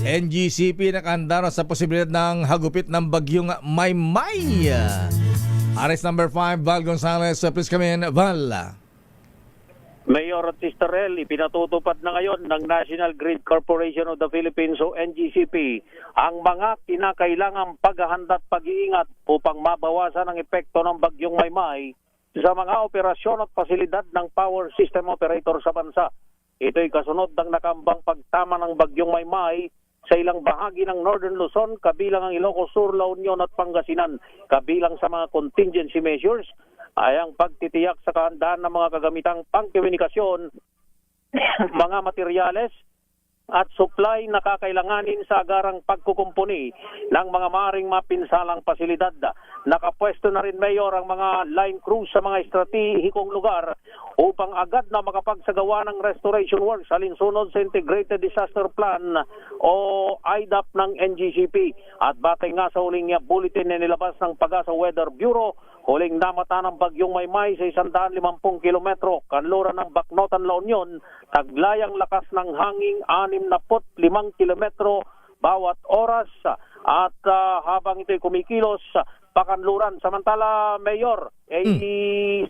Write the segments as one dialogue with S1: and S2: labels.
S1: NGCP nakahanda sa posibilidad ng hagupit ng bagyong Maymay. Arrest number 5, Val Gonzalez. Please come in, Val.
S2: Mayor Tistarel, ipinatutupad na ngayon ng National Grid Corporation of the Philippines o NGCP ang mga kinakailangang paghahanda at pag-iingat upang mabawasan ang epekto ng bagyong Maymay sa mga operasyon at pasilidad ng power system operator sa bansa. Ito'y kasunod ng nakambang pagtama ng bagyong Maymay sa ilang bahagi ng Northern Luzon, kabilang ang Ilocos Sur, La Union at Pangasinan. Kabilang sa mga contingency measures ay ang pagtitiyak sa kahandaan ng mga kagamitang pangkomunikasyon, mga materyales at supply na kakailanganin sa agarang pagkukumpuni ng mga maring mapinsalang pasilidad. Nakapwesto na rin, Mayor, ang mga line crews sa mga estratehikong lugar upang agad na makapagsagawa ng restoration works alinsunod sa Integrated Disaster Plan o IDAP ng NGCP. At batay nga sa huling bulletin na nilabas ng Pag-asa Weather Bureau, huling namata ng bagyong Maymay sa 150 kilometro kanluran ng Bacnotan, La Union, taglayang lakas ng hangin 65 kilometro bawat oras at habang ito'y kumikilos pakanluran. Samantala, Mayor,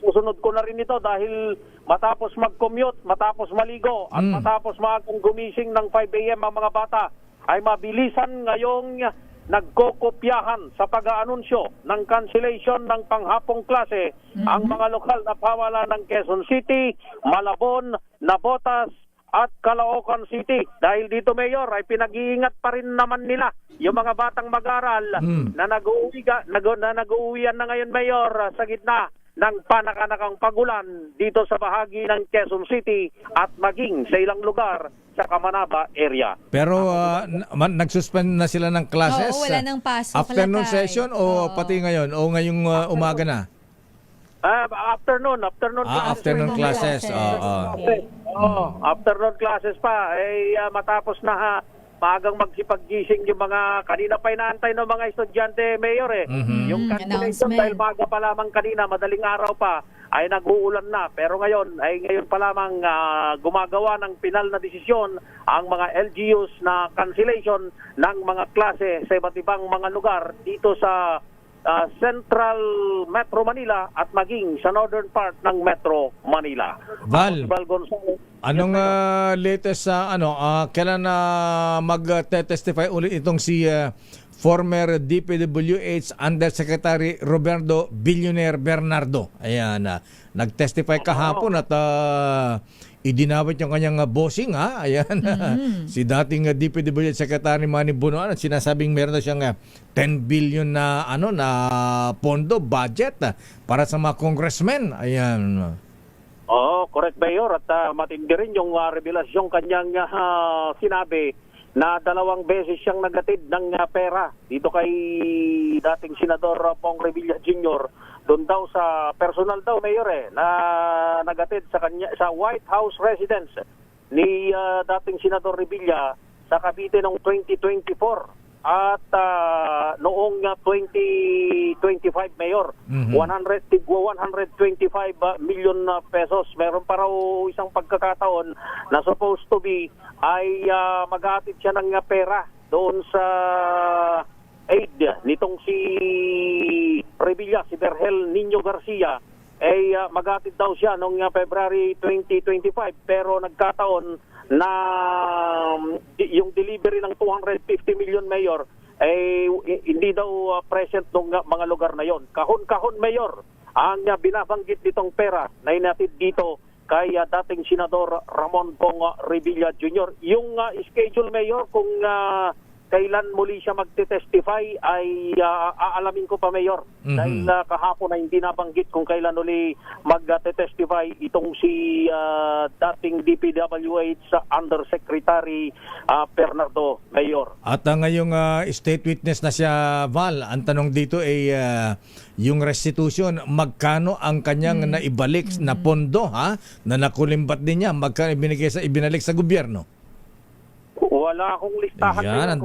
S2: susunod ko na rin ito dahil matapos mag-commute, matapos maligo at matapos maagang gumising ng 5 a.m. ang mga bata ay mabilisan ngayong nagkokopyahan sa pag-aanunsyo ng cancellation ng panghapong klase ang mga lokal na pamahalaan ng Quezon City, Malabon, Navotas at Caloocan City. Dahil dito, Mayor, ay pinag-iingat pa rin naman nila yung mga batang mag-aral na nag-uuwian na ngayon, Mayor, sa gitna ng panakanakang pagulan dito sa bahagi ng Quezon City at maging sa ilang lugar sa Kamanaba area.
S1: Pero nag-suspend na sila ng classes?
S3: Oo, wala nang pasok.
S1: Afternoon session o pati ngayon? O ngayong umaga na?
S2: Afternoon classes.
S1: Afternoon classes.
S3: Okay.
S2: Afternoon classes pa. Matapos na maagang magsipaggising yung mga kanina pa inaantay ng mga estudyante, Mayor yung cancellation dahil maga pa lamang kanina, madaling araw pa ay nag-uulan na, pero ngayon pa lamang gumagawa ng pinal na desisyon ang mga LGUs na cancellation ng mga klase sa iba't ibang mga lugar dito sa Central Metro Manila at maging sa northern part ng Metro Manila.
S1: Val,
S2: Gonzales,
S1: anong latest sa kailan na mag-testify ulit itong si former DPWH Undersecretary Roberto Billionaire Bernardo? Ayan, nag-testify kahapon at idinawat yung kanyang bossing, ayan. Si dating DPWH Secretary Manny Bonoan at sinasabing meron na siyang 10 billion na na pondo budget para sa mga congressmen. Ayan.
S2: Correct, Mayor. At matindi rin yung revelasyong kanyang sinabi na 2 beses siyang nagatid ng pera dito kay dating Senador Pong Revilla Jr. Doon daw sa personal daw, Mayor, na nagatid sa kanya sa White House residence ni dating Senador Revilla sa Cavite noong 2024 at noong 2025, Mayor, 125 million pesos. Meron pa raw isang pagkakataon na supposed to be ay maghatid siya ng pera doon sa aid nitong si Revilla, si Berhel Nino Garcia, ay maghatid daw siya noong February 2025, pero nagkataon na yung delivery ng 250 million, Mayor, ay hindi daw present ng mga lugar na yon. Kahon-kahon, Mayor, ang binabanggit nitong pera na inatid dito kay dating Senador Ramon Pong Revilla Jr. Yung schedule, Mayor, kung kailan muli siya magte-testify ay aalamin ko pa, Mayor. Dahil kahapon ay hindi nabanggit kung kailan uli magte-testify itong si dating DPWH Undersecretary Bernardo, Mayor.
S1: At ngayong state witness na siya, Val, ang tanong dito ay yung restitution, magkano ang kanyang naibalik na pondo na nakulimbat din niya, magkano ibinalik sa gobyerno?
S2: Wala akong listahan.
S1: Yan ang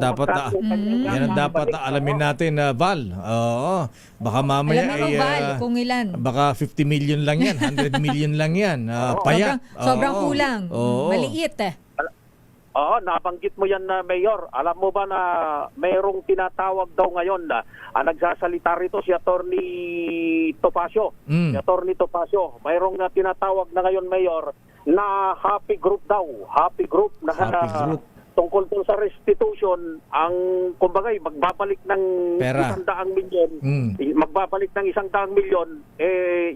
S1: dapat alamin natin, Val. Oo. Baka mamaya
S3: alamin mo, Val, kung ilan.
S1: Baka 50 million lang yan, 100 million lang yan. Paya.
S3: Sobrang kulang.
S1: Oo.
S3: Maliit
S2: Oo, nabanggit mo yan na Mayor. Alam mo ba na mayroong tinatawag daw ngayon na nagsasalita rito si Attorney Topacio. Si Attorney Topacio, mayroong tinatawag na ngayon Mayor na happy group daw. Happy group na
S1: Happy group.
S2: tungkol dun sa restitution ang kumbagay magbabalik ng
S1: Pera.
S2: 100 milyon. Magbabalik ng 100 milyon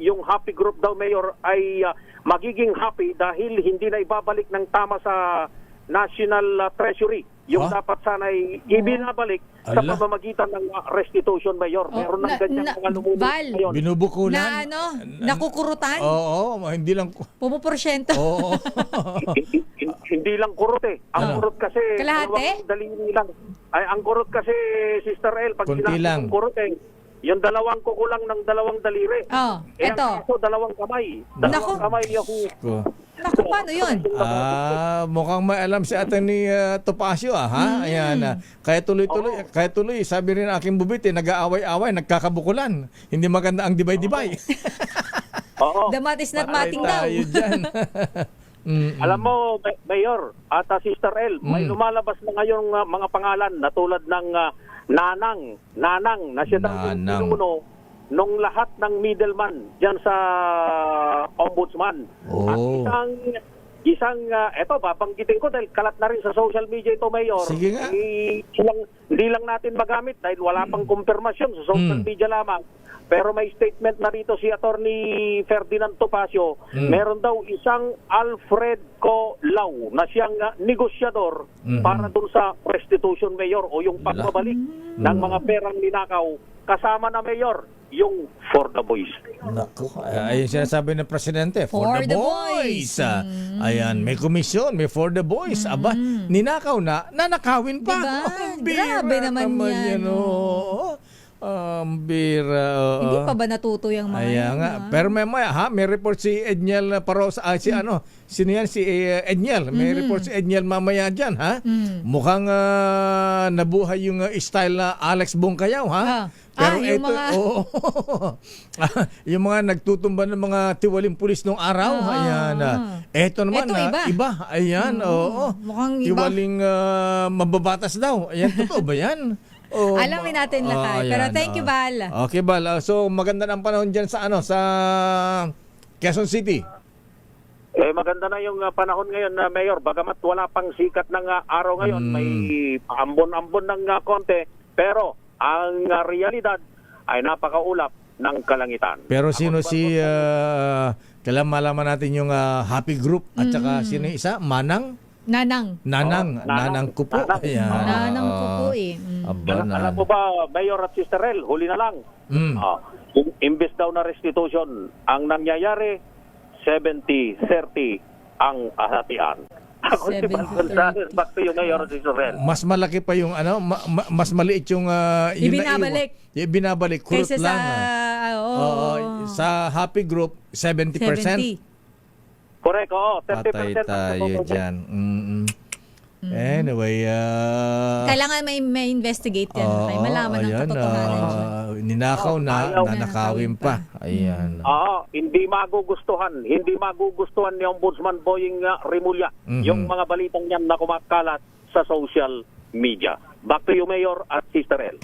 S2: yung happy group daw Mayor ay magiging happy dahil hindi na ibabalik ng tama sa National Treasury. Yung dapat sana ay ibinabalik sa
S1: Ala.
S2: pamamagitan ng restitution, Mayor. Meron ng ganyan mga lumulong
S3: Val,
S2: ngayon.
S1: Binubukulan.
S3: na nakukurutan,
S1: Oo, hindi lang.
S3: pumuporsyento.
S1: Oo.
S2: Hindi lang kurot eh. Ang
S1: Ano?
S2: kurot kasi
S3: Kalahati?
S2: dalawang daliri lang. Ay, ang kurot kasi, Sister El, pag
S1: Kunti
S2: sinabi
S1: lang.
S2: ng kurot eh, yung dalawang kukulang ng dalawang daliri.
S3: Oh,
S2: Eh, ang
S3: eto.
S2: kaso, dalawang kamay.
S3: Naku.
S2: Dalawang kamay yung...
S3: Naku, paano yun?
S1: Mukhang may alam si Atty. Topacio ha. Ayan. Kaya tuloy, sabi rin ng aking bubit nag-aaway-away, nagkakabukulan. Hindi maganda ang dibay-dibay.
S2: Oo.
S3: The mat is not
S2: Patay
S3: matting daw.
S1: Tayo dyan.
S2: Alam mo, Mayor at Sister El, may lumalabas na ngayong mga pangalan na tulad ng Nanang na siya daw yung
S1: Nanang.
S2: pinuno nung lahat ng middleman diyan sa ombudsman.
S1: Oh.
S2: At isang eto babanggitin ko dahil kalat na rin sa social media ito, Mayor.
S1: Sige nga.
S2: Hindi lang natin magamit dahil wala pang kumpirmasyon sa social media lamang. Pero may statement na rito si Attorney Ferdinand Topacio. Meron daw isang Alfred Colau na siyang negosyador para dun sa restitution, Mayor, o yung pagbabalik ng mga perang ninakaw. Kasama na, Mayor, yung For the Boys.
S1: Naku, ayun sinasabi ng presidente, for the boys. Ayan, may komisyon, may for the boys. Aba, ninakaw na, nanakawin pa.
S3: Diba?
S1: Ang bira
S3: Grabe naman yan.
S1: Oo. Ang bira. Oo.
S3: Hindi pa ba natuto yung mga
S1: Ayan
S3: yun,
S1: nga.
S3: ha?
S1: Pero may report si Edniel Parosa, sino yan? Si Edniel. May report si Edniel mamaya dyan, ha? Mukhang nabuhay yung style na Alex Bongkayaw, ha?
S3: Yung mga...
S1: yung mga nagtutumba ng mga tiwaling pulis nung araw, ayan. Eto naman,
S3: Eto, iba.
S1: Ayan, oo.
S3: Mukhang iba.
S1: Tiwaling mababatas daw. Ayan, totoo ba yan?
S3: Alamin natin lahat. Pero thank you, Val.
S1: Okay, Val. So maganda ng panahon diyan sa sa Quezon City.
S2: Maganda na yung panahon ngayon, Mayor. Bagamat wala pang sikat ng araw ngayon, may ambon-ambon ng konti. Pero ang realidad ay napakaulap ng kalangitan.
S1: Pero sino kailangan malaman natin yung happy group at saka sino yung isa? Nanang Kupo. Ayan.
S3: Nanang Kupo eh.
S1: Aba na.
S2: Alam mo ba, Mayor at Sister El, huli na lang. Imbes daw na restitution, ang nangyayari, 70-30 ang ahatian. Ako si
S3: 70-30.
S2: Val Gonzales, back to you, Mayor at Sister El.
S1: Mas malaki pa yung mas maliit yung
S3: Ibinabalik.
S1: Ibinabalik kurot
S3: Kaysa sa...
S1: lang. Sa happy group 70%.
S2: Correct, oo. 30%
S1: Patay tayo dyan. Anyway,
S3: Kailangan may investigate yan. Kaya malaman ang katotohanan dyan.
S1: Ninakaw na,
S2: Ayaw.
S1: nanakawin pa. Ayan.
S2: Hindi magugustuhan ni Ombudsman Boying Rimulya yung mga balitang yan na kumakalat sa social media. Back to you, Mayor at Sister El.